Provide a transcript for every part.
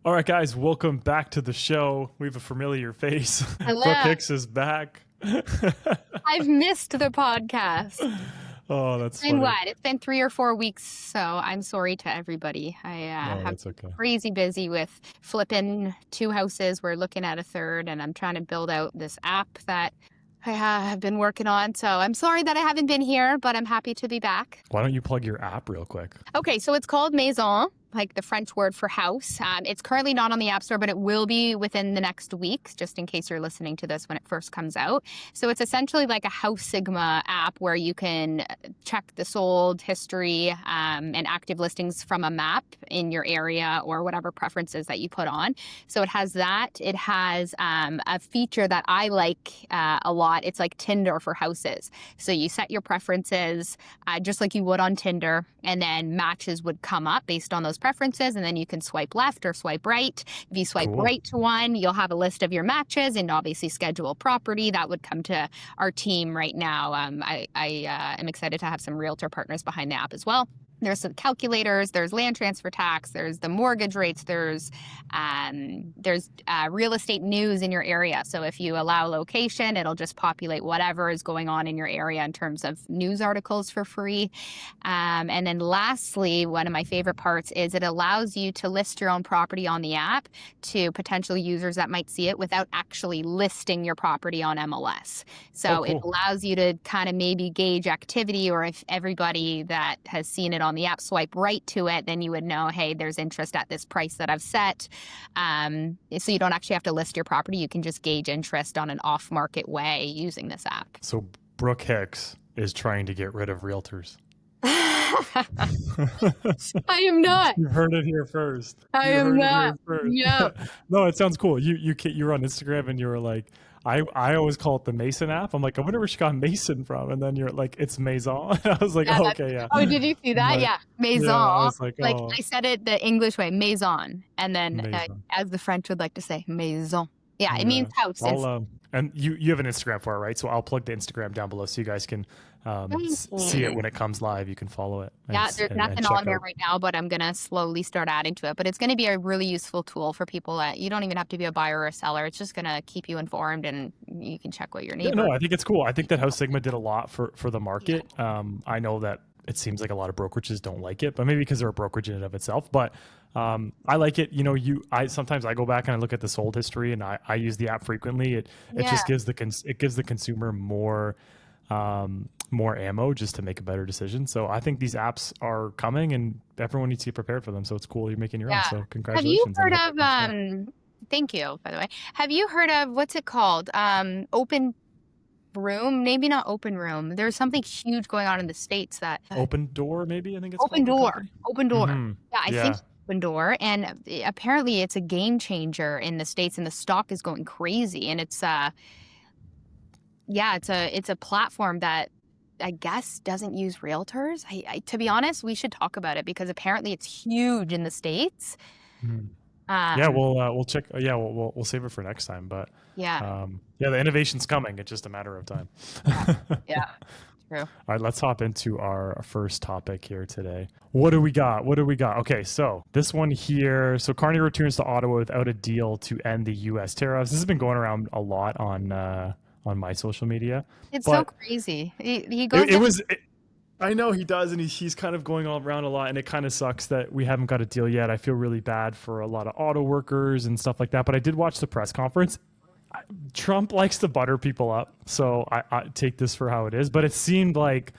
All right, guys, welcome back to the show. We have a familiar face. Hello. Brooke Hicks is back. I've missed the podcast. Oh, that's It's been funny. what? It's been 3 or 4 weeks, so I'm sorry to everybody. I No, have that's okay. crazy busy with flipping 2 houses. We're looking at a third, and I'm trying to build out this app that I have been working on. So I'm sorry that I haven't been here, but I'm happy to be back. Why don't you plug your app real quick? Okay, so it's called Maison, like the French word for house. It's currently not on the App Store, but it will be within the next week, just in case you're listening to this when it first comes out. So it's essentially like a House Sigma app where you can check the sold history and active listings from a map in your area or whatever preferences that you put on. So it has that. It has a feature that I like a lot. It's like Tinder for houses. So you set your preferences just like you would on Tinder, and then matches would come up based on those preferences, and then you can swipe left or swipe right. If you swipe right to one, you'll have a list of your matches and obviously schedule property. That would come to our team right now. I am excited to have some realtor partners behind the app as well. There's some calculators, there's land transfer tax, there's the mortgage rates, there's real estate news in your area. So if you allow location, it'll just populate whatever is going on in your area in terms of news articles for free. And then lastly, one of my favorite parts is it allows you to list your own property on the app to potential users that might see it without actually listing your property on MLS. So it allows you to kind of maybe gauge activity, or if everybody that has seen it on the app swipe right to it, then you would know, hey, there's interest at this price that I've set. So you don't actually have to list your property. You can just gauge interest on an off-market way using this app. So Brooke Hicks is trying to get rid of realtors. I am not. You heard it here first. I am not. Yeah. No, it sounds cool. You were on Instagram and you were like, I always call it the Mason app. I'm like, I wonder where she got Mason from. And then you're like, it's Maison. I was like, oh, okay, yeah. Oh, did you see that? Yeah. Maison. Yeah, I was like, I said it the English way, Maison. And then as the French would like to say, Maison. Yeah, it means house. And you have an Instagram for it, right? So I'll plug the Instagram down below so you guys can see it when it comes live. You can follow it. Yeah, there's nothing on there right now, but I'm going to slowly start adding to it. But it's going to be a really useful tool for people that you don't even have to be a buyer or a seller. It's just going to keep you informed, and you can check what your neighbor. No, I think it's cool. I think that House Sigma did a lot for the market. Yeah. I know that it seems like a lot of brokerages don't like it, but maybe because they're a brokerage in and of itself. But I like it. Sometimes I go back and I look at the sold history, and I use the app frequently. It just gives the consumer more ammo just to make a better decision. So I think these apps are coming, and everyone needs to get prepared for them. So it's cool you're making your own. So congratulations. Have you heard of? Thank you, by the way. Have you heard of what's it called? Open Room? Maybe not Open Room. There's something huge going on in the States that Open Door, maybe I think it's Open Door. Open Door. Mm-hmm. Yeah, I think Open Door, and apparently it's a game changer in the States, and the stock is going crazy. And it's it's a platform that I guess doesn't use realtors. I to be honest, we should talk about it because apparently it's huge in the States. Mm-hmm. We'll check. We'll save it for next time. But the innovation's coming. It's just a matter of time. Yeah. True. All right, let's hop into our first topic here today. What do we got? Okay, so this one here. So Carney returns to Ottawa without a deal to end the U.S. tariffs. This has been going around a lot on my social media. It's so crazy. He goes. I know he does, and he's kind of going all around a lot, and it kind of sucks that we haven't got a deal yet. I feel really bad for a lot of auto workers and stuff like that, but I did watch the press conference. Trump likes to butter people up, so I take this for how it is, but it seemed like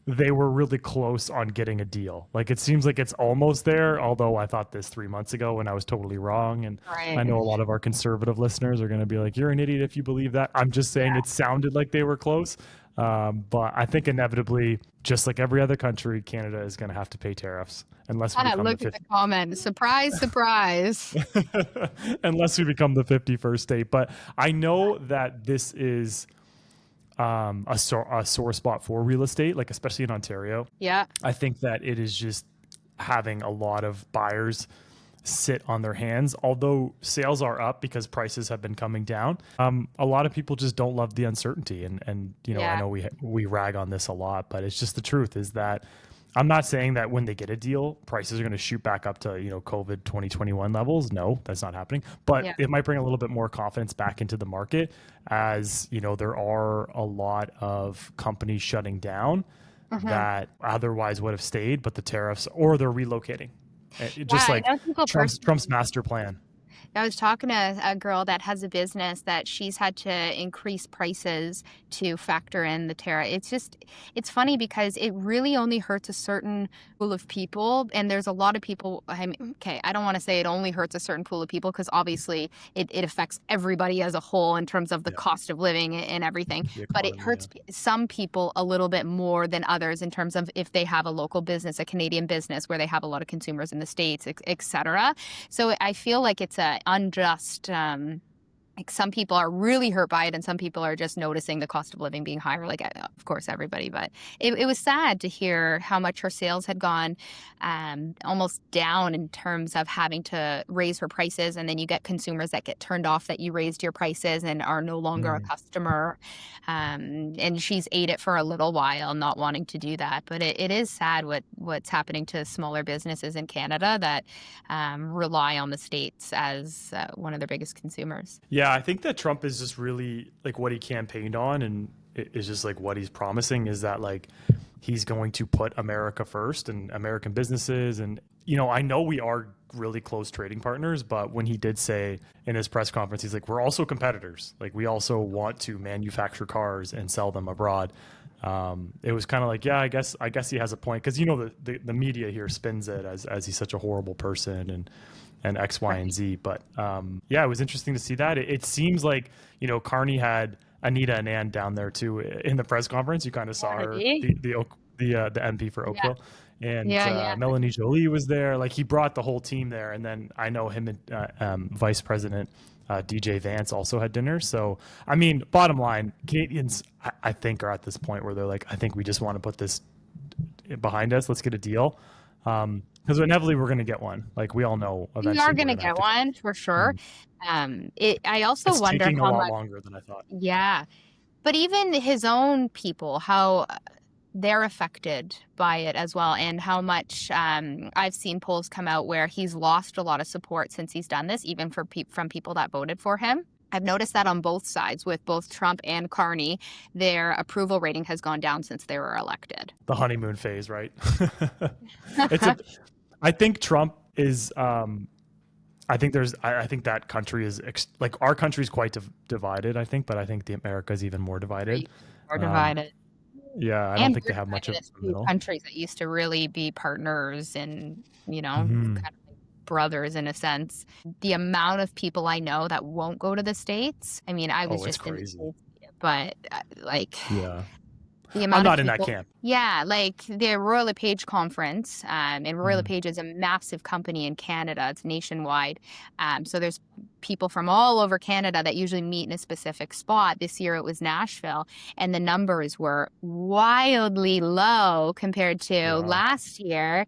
they were really close on getting a deal. Like, it seems like it's almost there, although I thought this 3 months ago and I was totally wrong. And I know a lot of our conservative listeners are going to be like, you're an idiot if you believe that. I'm just saying it sounded like they were close. But I think inevitably, just like every other country, Canada is going to have to pay tariffs unless we become look at the comment. Surprise, surprise. Unless we become the 51st state. But I know that this is a sore spot for real estate, like especially in Ontario. Yeah. I think that it is just having a lot of buyers sit on their hands. Although sales are up because prices have been coming down, a lot of people just don't love the uncertainty. And I know we rag on this a lot, but it's just the truth is that I'm not saying that when they get a deal, prices are going to shoot back up to, COVID 2021 levels. No, that's not happening. But Yeah. it might bring a little bit more confidence back into the market as, there are a lot of companies shutting down Mhm. that otherwise would have stayed, but the tariffs or they're relocating. Yeah, Just I like know people Trump's personally. master plan. I was talking to a girl that has a business that she's had to increase prices to factor in the tariff. It's funny because it really only hurts a certain pool of people. And there's a lot of people. I mean, okay, I don't want to say it only hurts a certain pool of people because obviously it affects everybody as a whole in terms of the Yeah, cost of living and everything. the But it economy. hurts some people a little bit more than others in terms of if they have a local business, a Canadian business where they have a lot of consumers in the States, et cetera. So I feel like it's a unjust. Like some people are really hurt by it, and some people are just noticing the cost of living being higher. Like, of course, everybody. But it was sad to hear how much her sales had gone almost down in terms of having to raise her prices, and then you get consumers that get turned off that you raised your prices and are no longer a Mm. customer. And she's ate it for a little while, not wanting to do that. But it is sad what's happening to smaller businesses in Canada that rely on the States as one of their biggest consumers. Yeah, I think that Trump is just really like what he campaigned on, and it is just like what he's promising is that like he's going to put America first and American businesses. And, I know we are really close trading partners, but when he did say in his press conference, he's like, we're also competitors. Like, we also want to manufacture cars and sell them abroad. It was kind of like, yeah, I guess he has a point because the media here spins it as he's such a horrible person and X, Y, and Right. Z. But yeah, it was interesting to see that. It seems like Carney had Anita Anand down there too in the press conference. You kind of saw her, Alrighty. the MP for Yeah. Oakville, and Yeah. Yeah. Melanie Jolie was there. Like he brought the whole team there, and then I know him and Vice President DJ Vance also had dinner. So I mean, bottom line, Canadians I think are at this point where they're like, I think we just want to put this behind us. Let's get a deal. Because inevitably we're going to get one. Like we all know, We are eventually we're going to going to have get to. one for sure. Mhm. I also It's wonder taking a how lot much, longer than I thought. yeah, but even his own people, how they're affected by it as well, and how much I've seen polls come out where he's lost a lot of support since he's done this, even from people that voted for him. I've noticed that on both sides with both Trump and Carney, their approval rating has gone down since they were elected. The honeymoon phase, right? it's a. I think Trump is. I think there's. I think that country is like our country is quite divided. I think, but I think the America is even more divided. More Um, divided. yeah, I don't And think we're they have much divided of as a two middle. countries that used to really be partners and, Hmm. kind of like brothers in a sense. The amount of people I know that won't go to the States. I mean, I was Oh, it's just in the crazy. States, but like Yeah, the I'm amount of not in that people. camp. Yeah, like the Royal LePage conference, and Royal Mhm. LePage is a massive company in Canada. It's nationwide. So there's people from all over Canada that usually meet in a specific spot. This year it was Nashville, and the numbers were wildly low compared to Yeah. last year.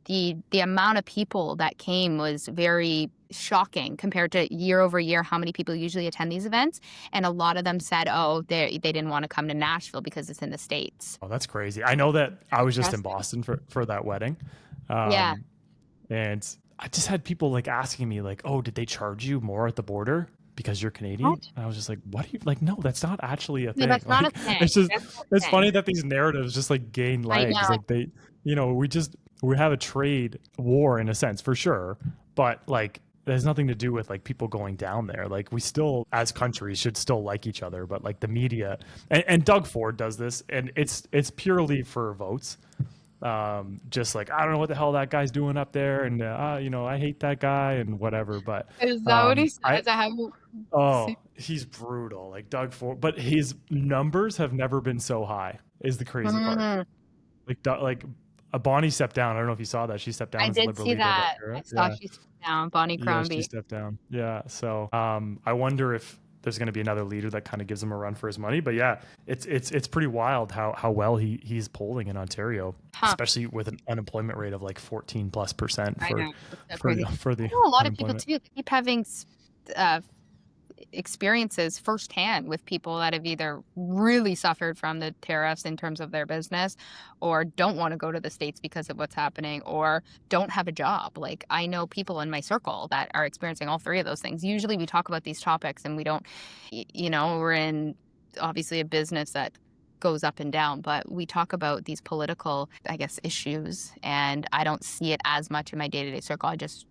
The amount of people that came was very shocking compared to year over year how many people usually attend these events. And a lot of them said, oh, they didn't want to come to Nashville because it's in the States. Oh, that's crazy. I know that I was just in Interesting. Boston for that wedding. Yeah. Um, and I just had people like asking me like, "Oh, did they charge you more at the border because you're Canadian?" What? And I was just like, "What are you like? No, that's not actually a No, thing." that's not a Like, thing. it's just That's not it's a thing. funny that these narratives just like gain I legs. know. Like we have a trade war in a sense for sure, but like it has nothing to do with like people going down there. Like we still, as countries, should still like each other. But like the media and Doug Ford does this, and it's purely for votes. Just like I don't know what the hell that guy's doing up there, and I hate that guy and whatever. But Is that what he I says? I haven't oh, seen. he's brutal, like Doug Ford. But his numbers have never been so high. Is the crazy part. Mhm. Like a Bonnie stepped down. I don't know if you saw that. She stepped down I as the did Liberal see leader of that. Ontario. I saw Yeah, she stepped down, Bonnie yeah, she Crombie. stepped down. Yeah, so I wonder if there's going to be another leader that kind of gives him a run for his money. But yeah, it's pretty wild how well he's polling in Ontario, Huh. especially with an unemployment rate of like 14+% I know. It's so for crazy. for I the know a lot of people unemployment. too. They keep having experiences firsthand with people that have either really suffered from the tariffs in terms of their business, or don't want to go to the States because of what's happening, or don't have a job. Like, I know people in my circle that are experiencing all three of those things. Usually we talk about these topics and we don't, we're in obviously a business that goes up and down, but we talk about these political, I guess, issues, and I don't see it as much in my day-to-day circle. I just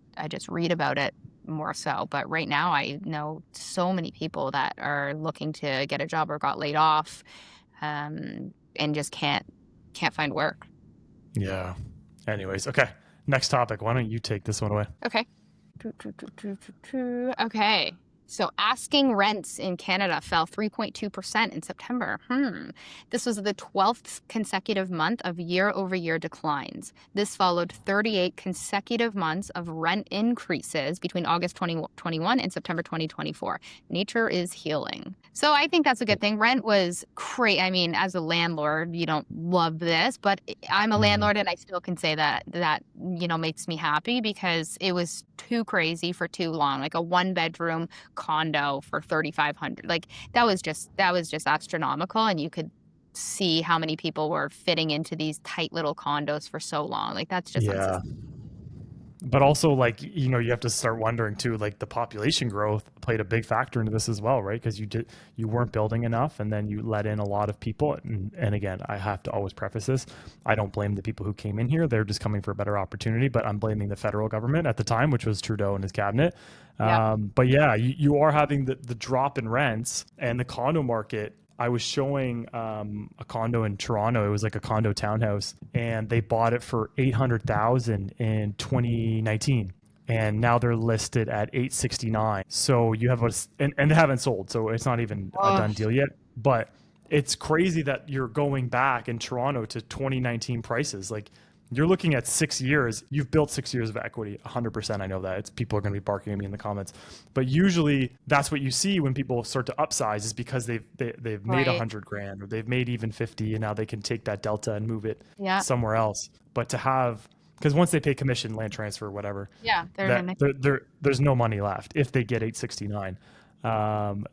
read about it more so. But right now I know so many people that are looking to get a job or got laid off, and just can't find work. Yeah. Anyways, okay. Next topic. Why don't you take this one away? Okay. Okay. So asking rents in Canada fell 3.2% in September. This was the 12th consecutive month of year-over-year declines. This followed 38 consecutive months of rent increases between August 2021 and September 2024. Nature is healing. So I think that's a good thing. Rent was crazy. I mean, as a landlord, you don't love this, but I'm a landlord and I still can say that makes me happy, because it was too crazy for too long. Like a 1-bedroom condo for $3,500. Like that was just astronomical, and you could see how many people were fitting into these tight little condos for so long. Like that's just unsustainable. But also, like, you have to start wondering too, like the population growth played a big factor into this as well, right? Because you weren't building enough, and then you let in a lot of people. And again, I have to always preface this: I don't blame the people who came in here; they're just coming for a better opportunity. But I'm blaming the federal government at the time, which was Trudeau and his cabinet. Yeah. But yeah, you are having the drop in rents, and the condo market. I was showing a condo in Toronto. It was like a condo townhouse, and they bought it for $800,000 in 2019, and now they're listed at $869. So you have and they haven't sold, so it's not even a done deal yet. But it's crazy that you're going back in Toronto to 2019 prices. Like, you're looking at 6 years. You've built 6 years of equity, 100%. I know that. People are going to be barking at me in the comments. But usually that's what you see when people start to upsize, is because they've made $100,000, or they've made even 50, and now they can take that delta and move it somewhere else. But to have, because once they pay commission, land transfer, whatever, there's no money left if they get 869.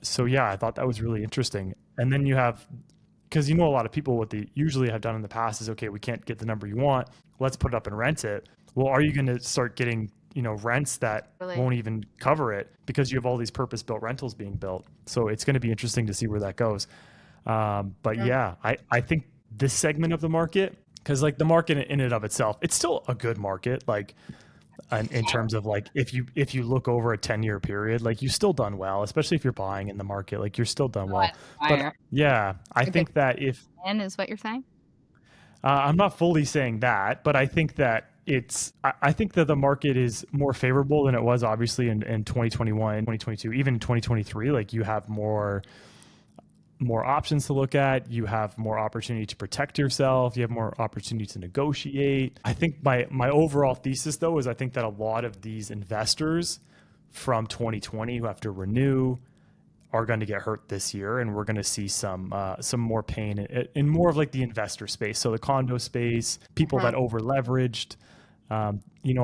So yeah, I thought that was really interesting. And then you have, because a lot of people, what they usually have done in the past is, okay, we can't get the number you want, let's put it up and rent it. Well, are you going to start getting rents that won't even cover it, because you have all these purpose-built rentals being built? So it's going to be interesting to see where that goes. But yeah, I think this segment of the market, because like the market in and of itself, it's still a good market. Like, in terms of like, if you look over a 10-year period, like you've still done well, especially if you're buying in the market, like you're still done well. But yeah, I think that if is what you're saying, I'm not fully saying that, but I think that I think that the market is more favorable than it was obviously in 2021, 2022, even 2023. Like, you have more options to look at. You have more opportunity to protect yourself. You have more opportunity to negotiate. I think my overall thesis, though, is I think that a lot of these investors from 2020 who have to renew are going to get hurt this year, and we're going to see some more pain in more of like the investor space. So the condo space, people that over leveraged. I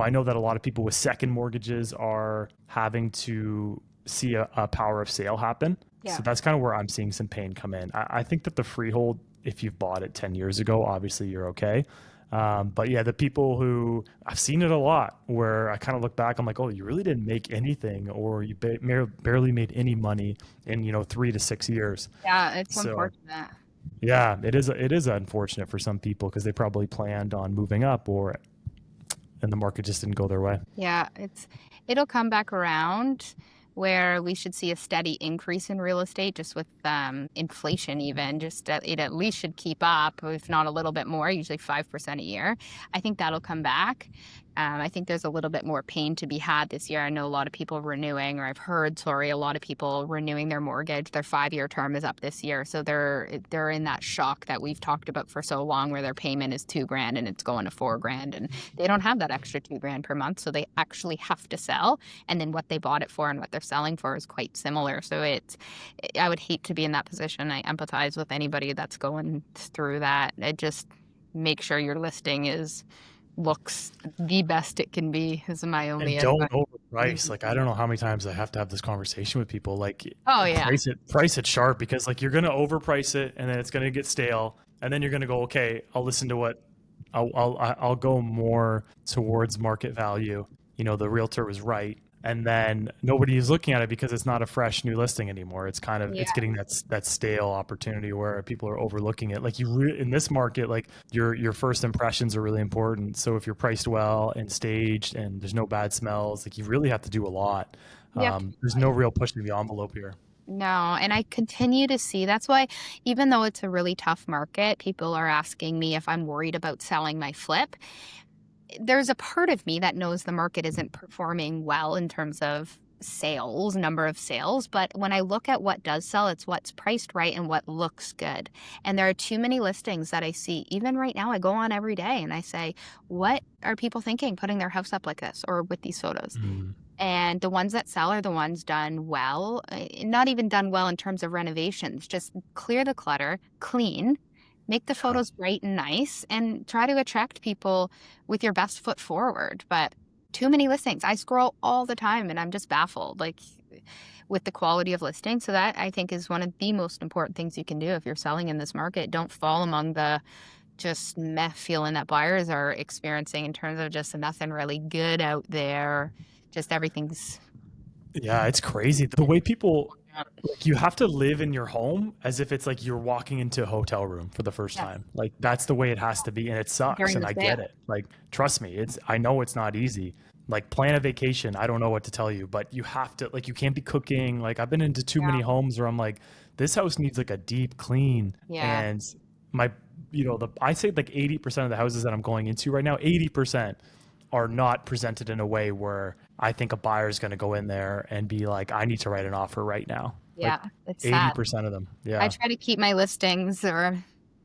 know that a lot of people with second mortgages are having to see a power of sale happen. So that's kind of where I'm seeing some pain come in. I think that the freehold, if you've bought it 10 years ago, obviously you're okay. But yeah, the people who, I've seen it a lot, where I kind of look back, I'm like, oh, you really didn't make anything, or you barely made any money in 3 to 6 years. Yeah, it's unfortunate. Yeah, it is unfortunate for some people, because they probably planned on moving up, and the market just didn't go their way. Yeah, it'll come back around, where we should see a steady increase in real estate, just with inflation even. Just it at least should keep up, if not a little bit more, usually 5% a year. I think that'll come back. I think there's a little bit more pain to be had this year. I know a lot of people renewing, or I've heard, a lot of people renewing their mortgage. Their 5-year term is up this year. So they're in that shock that we've talked about for so long, where their payment is $2,000 and it's going to $4,000, and they don't have that extra $2,000 per month. So they actually have to sell. And then what they bought it for and what they're selling for is quite similar. So I would hate to be in that position. I empathize with anybody that's going through that. It just make sure your listing is looks the best it can be is my only And don't advice. overprice. Like, I don't know how many times I have to have this conversation with people. Like, Oh yeah. price it sharp, because like you're gonna overprice it, and then it's gonna get stale, and then you're gonna go, okay, I'll listen to what I'll go more towards market value. The realtor was right, and then nobody is looking at it because it's not a fresh new listing anymore. It's kind of Yeah. it's getting that stale opportunity where people are overlooking it. Like in this market, like your first impressions are really important. So if you're priced well and staged and there's no bad smells, like you really have to do a lot. Yep. There's no real pushing the envelope here. No, and I continue to see that's why, even though it's a really tough market, people are asking me if I'm worried about selling my flip. There's a part of me that knows the market isn't performing well in terms of sales, number of sales. But when I look at what does sell, it's what's priced right and what looks good. And there are too many listings that I see. Even right now, I go on every day and I say, what are people thinking putting their house up like this or with these photos? And the ones that sell are the ones done well, not even done well in terms of renovations, just clear the clutter, clean, make the photos bright and nice, and try to attract people with your best foot forward. But too many listings. I scroll all the time and I'm just baffled, like with the quality of listings. So that I think is one of the most important things you can do if you're selling in this market. Don't fall among the just meh feeling that buyers are experiencing in terms of just nothing really good out there. Just everything's Yeah, it's crazy. The way people, like, you have to live in your home as if it's like you're walking into a hotel room for the first time. Like that's the way it has to be, and it sucks, during and the I sale. get it. Like, trust me, I know it's not easy. Like, plan a vacation. I don't know what to tell you, but you have to, like, you can't be cooking. Like, I've been into too Yeah. many homes where I'm like, this house needs like a deep clean. Yeah. And my, I say like 80% of the houses that I'm going into right now, 80% are not presented in a way where I think a buyer is going to go in there and be like, I need to write an offer right now. Like Yeah. It's sad. 80% of them. I Yeah. try to keep my listings or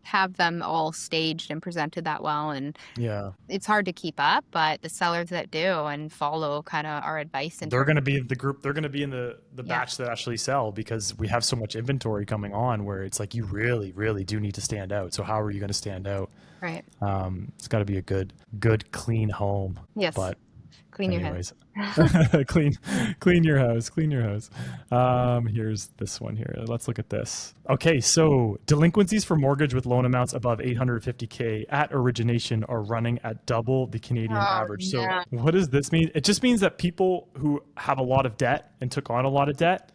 have them all staged and presented that well. And Yeah. it's hard to keep up, but the sellers that do and follow kind of our advice. They're going to be the group. They're going to be in the Yeah. batch that actually sell, because we have so much inventory coming on where it's like, you really, really do need to stand out. So how are you going to stand out? Right. It's got to be a good, clean home. Yes. But Clean your anyways, head. clean your house, clean your house. Here's this one here. Let's look at this. Okay, so delinquencies for mortgage with loan amounts above 850K at origination are running at double the Canadian average. So yeah. what does this mean? It just means that people who have a lot of debt and took on a lot of debt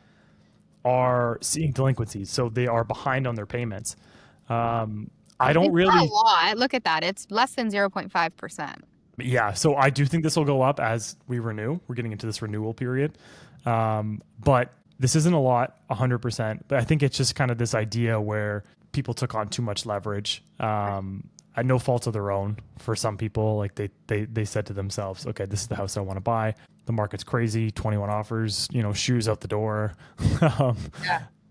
are seeing delinquencies, so they are behind on their payments. I don't It's not really. a lot. Look at that. It's less than 0.5%. Yeah, so I do think this will go up as we renew. We're getting into this renewal period. But this isn't a lot, 100%. But I think it's just kind of this idea where people took on too much leverage at no fault of their own. For some people, like they said to themselves, okay, this is the house I want to buy. The market's crazy, 21 offers, shoes out the door. Yeah.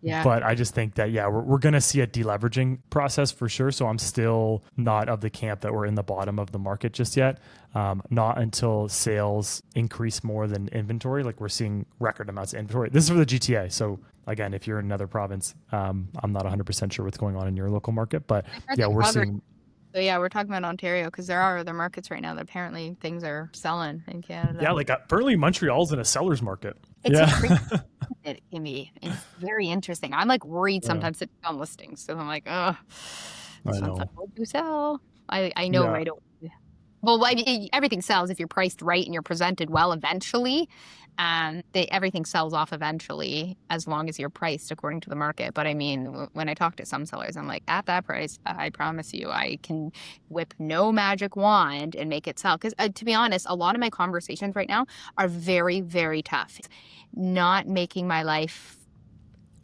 Yeah. But I just think that, yeah, we're going to see a deleveraging process for sure. So I'm still not of the camp that we're in the bottom of the market just yet. Not until sales increase more than inventory. Like, we're seeing record amounts of inventory. This is for the GTA. So again, if you're in another province, I'm not 100% sure what's going on in your local market. But yeah, we're seeing. So yeah, we're talking about Ontario because there are other markets right now that apparently things are selling in Canada. Yeah, like apparently Montreal's in a seller's market. It's yeah. It can be. It's very interesting. I'm like worried sometimes it's on listings. So I'm like, oh, I know. What do you sell? I know right away. Well, everything sells if you're priced right and you're presented well eventually. Everything sells off eventually as long as you're priced according to the market. But I mean, when I talk to some sellers, I'm like, at that price, I promise you, I can whip no magic wand and make it sell. Because to be honest, a lot of my conversations right now are very, very tough. Not making my life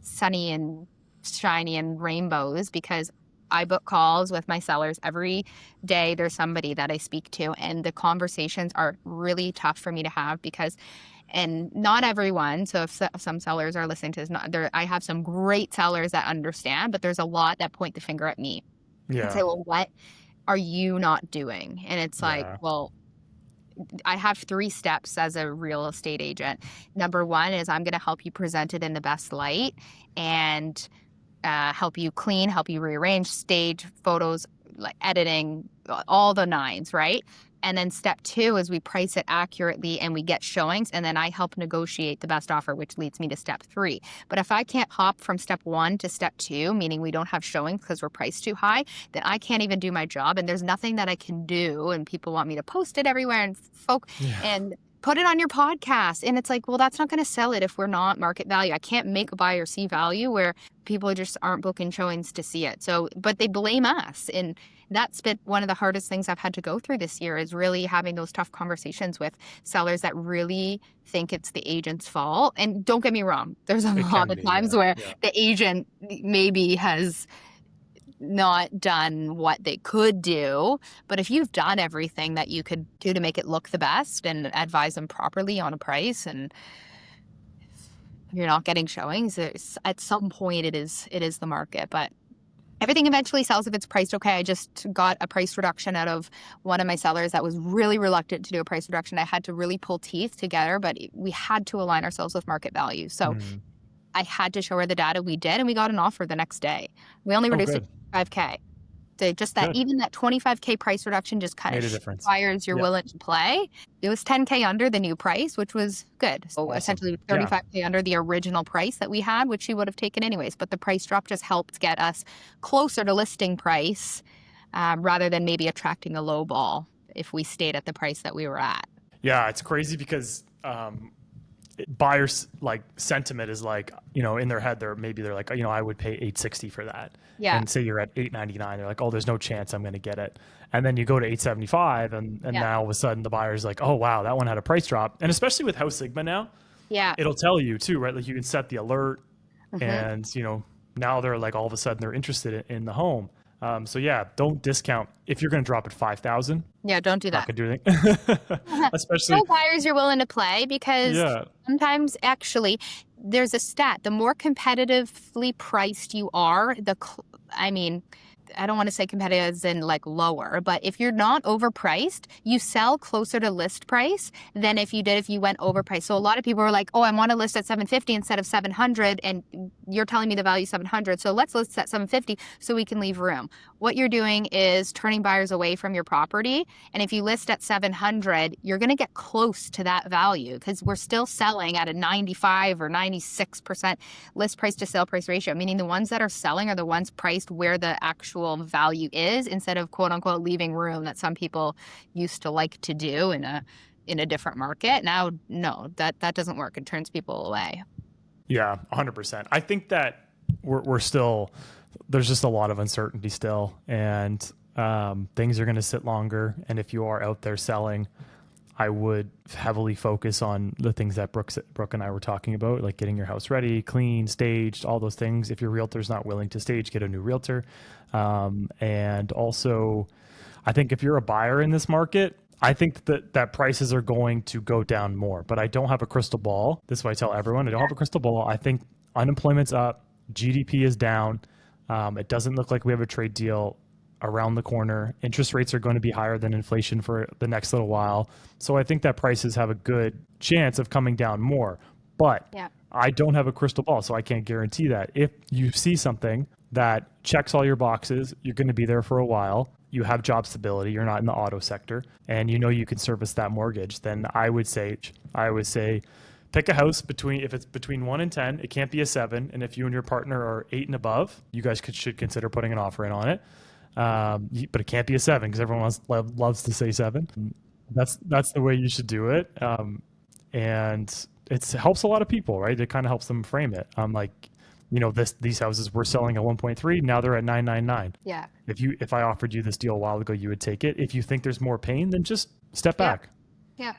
sunny and shiny and rainbows, because I book calls with my sellers every day. There's somebody that I speak to, and the conversations are really tough for me to have because, and not everyone. So if some sellers are listening to this, I have some great sellers that understand, but there's a lot that point the finger at me and say, well, what are you not doing? And it's like, well, I have 3 steps as a real estate agent. Number 1 is I'm going to help you present it in the best light and help you clean, help you rearrange, stage, photos, like editing, all the 9s, right? And then step 2 is we price it accurately and we get showings, and then I help negotiate the best offer, which leads me to step 3. But if I can't hop from step 1 to step 2, meaning we don't have showings because we're priced too high, then I can't even do my job, and there's nothing that I can do. And people want me to post it everywhere and and put it on your podcast. And it's like, well, that's not going to sell it if we're not market value. I can't make a buyer see value where people just aren't booking showings to see it. So, but they blame us. And that's been one of the hardest things I've had to go through this year, is really having those tough conversations with sellers that really think it's the agent's fault. And don't get me wrong, there's a lot of times where the agent maybe has not done what they could do. But if you've done everything that you could do to make it look the best and advise them properly on a price, and you're not getting showings, at some point it is the market. But everything eventually sells if it's priced okay. I just got a price reduction out of one of my sellers that was really reluctant to do a price reduction. I had to really pull teeth together, but we had to align ourselves with market value. So I had to show her the data. We did, and we got an offer the next day. We only reduced it to $5K. So just that, even that $25K price reduction just kind of inspires you're willing to play. It was $10K under the new price, which was good. So essentially $35K under the original price that we had, which she would have taken anyways. But the price drop just helped get us closer to listing price, rather than maybe attracting a low ball if we stayed at the price that we were at. Yeah, it's crazy because buyers like sentiment is like, in their head, they're like, I would pay $860 for that. Yeah. And say you're at $899, they're like, oh, there's no chance I'm going to get it. And then you go to $875 and now all of a sudden the buyer's like, oh wow, that one had a price drop. And especially with House Sigma now, it'll tell you too, right? Like you can set the alert and now they're like, all of a sudden they're interested in the home. So yeah, don't discount if you're going to drop at 5,000. Yeah, don't do that. Not going to do anything. Especially no buyers you're willing to play, because sometimes actually there's a stat. The more competitively priced you are, I don't want to say competitive as in like lower, but if you're not overpriced, you sell closer to list price than if you went overpriced. So a lot of people are like, oh, I want to list at 750 instead of 700, and you're telling me the value is 700. So let's list at 750 so we can leave room. What you're doing is turning buyers away from your property. And if you list at 700, you're going to get close to that value, because we're still selling at a 95 or 96% list price to sale price ratio, meaning the ones that are selling are the ones priced where the actual value is, instead of quote unquote leaving room that some people used to like to do in a different market. Now, no, that doesn't work. It turns people away. Yeah, 100%. I think that we're still, there's just a lot of uncertainty still, and things are going to sit longer. And if you are out there selling, I would heavily focus on the things that Brooke and I were talking about, like getting your house ready, clean, staged, all those things. If your realtor's not willing to stage, get a new realtor. And also, I think if you're a buyer in this market, I think that prices are going to go down more, but I don't have a crystal ball. This is why I tell everyone, I don't have a crystal ball. I think unemployment's up, GDP is down. It doesn't look like we have a trade deal around the corner. Interest rates are going to be higher than inflation for the next little while. So I think that prices have a good chance of coming down more, but I don't have a crystal ball, so I can't guarantee that. If you see something that checks all your boxes, you're going to be there for a while, you have job stability, you're not in the auto sector, and you can service that mortgage, then I would say pick a house if it's between 1 and 10, it can't be a 7. And if you and your partner are 8 and above, you guys should consider putting an offer in on it. But it can't be a 7 because everyone loves to say 7. That's the way you should do it. And it helps a lot of people, right? It kind of helps them frame it. These houses were selling at 1.3, now they're at 999. Yeah. If I offered you this deal a while ago, you would take it. If you think there's more pain, then just step back. Yeah.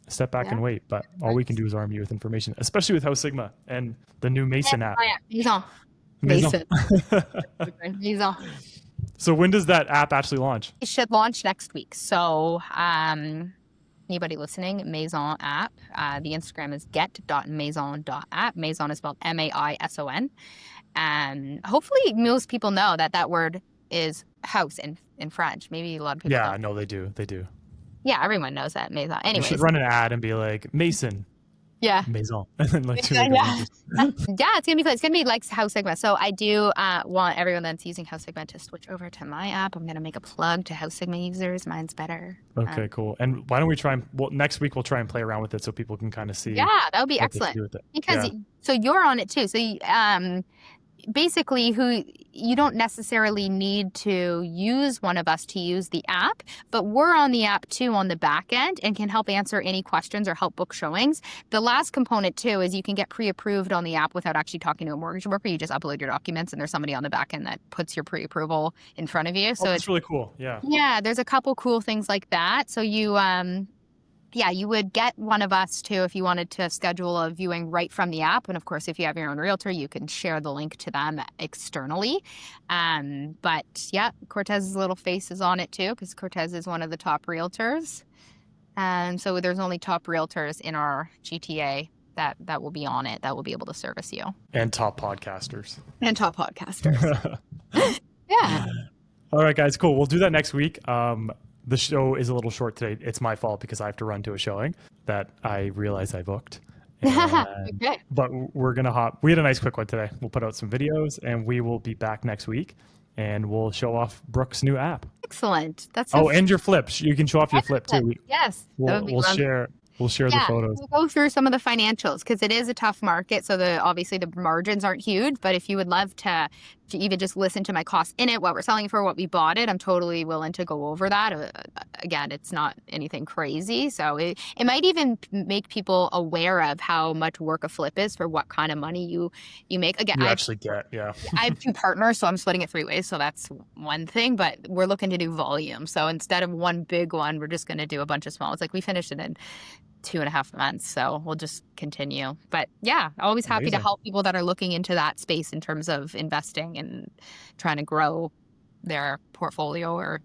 Step back and wait. But all we can do is arm you with information, especially with House Sigma and the new Maison app. Oh, yeah. Maison. So when does that app actually launch? It should launch next week. So anybody listening, Maison app. The Instagram is get.maison.app. Maison is spelled Maison. And hopefully most people know that word is house in French. Maybe a lot of people don't. Yeah, no, they do. They do. Yeah, everyone knows that, Maison. Anyways. You should run an ad and be like, Mason, Yeah. Maison. And then like 2 Yeah, other yeah. users. Yeah, it's gonna be cool. It's gonna be like House Sigma. So I do want everyone that's using House Sigma to switch over to my app. I'm gonna make a plug to House Sigma users. Mine's better. Okay, cool. And why don't we try and, well, next week we'll try and play around with it so people can kind of see Yeah, that would be what they can excellent. do with it. Because Yeah. so you're on it too. So basically you don't necessarily need to use one of us to use the app, but we're on the app too on the back end and can help answer any questions or help book showings. The last component too is you can get pre-approved on the app without actually talking to a mortgage broker. You just upload your documents and there's somebody on the back end that puts your pre-approval in front of you. So It's really cool. Yeah. yeah, there's a couple cool things like that. So you would get one of us too if you wanted to schedule a viewing right from the app. And of course, if you have your own realtor, you can share the link to them externally. But yeah, Cortez's little face is on it too, because Cortez is one of the top realtors. So there's only top realtors in our GTA that will be on it, that will be able to service you. And top podcasters. And top podcasters. Yeah. All right, guys, cool. We'll do that next week. The show is a little short today. It's my fault because I have to run to a showing that I realized I booked. Okay. But we're going to hop. We had a nice quick one today. We'll put out some videos and we will be back next week and we'll show off Brooke's new app. Excellent. That's and your flips. You can show off your flip too. Yes. We'll share the photos. We'll go through some of the financials because it is a tough market. So obviously the margins aren't huge, but if you would love to even just listen to my costs in it, what we're selling for, what we bought it, I'm totally willing to go over that. Again, it's not anything crazy. So it might even make people aware of how much work a flip is for what kind of money you make. Again, I actually get, yeah. I have 2 partners, so I'm splitting it 3 ways. So that's one thing, but we're looking to do volume. So instead of one big one, we're just going to do a bunch of small. It's like we finished it in 2.5 months, so we'll just continue. But yeah, always happy to help people that are looking into that space in terms of investing and trying to grow their portfolio or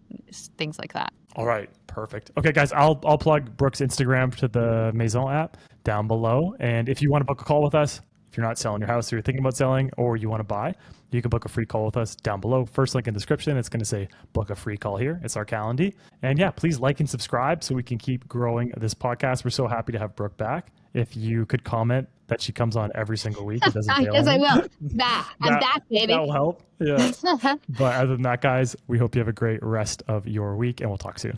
things like that. All right, perfect. Okay, guys, I'll plug Brooke's Instagram to the Maison app down below. And if you want to book a call with us, if you're not selling your house or you're thinking about selling or you want to buy, you can book a free call with us down below. First link in the description, it's going to say book a free call here. It's our calendar. And yeah, please like and subscribe so we can keep growing this podcast. We're so happy to have Brooke back. If you could comment that she comes on every single week. It doesn't Yes, I will. I'm back, baby. That'll help. Yeah. But other than that, guys, we hope you have a great rest of your week and we'll talk soon.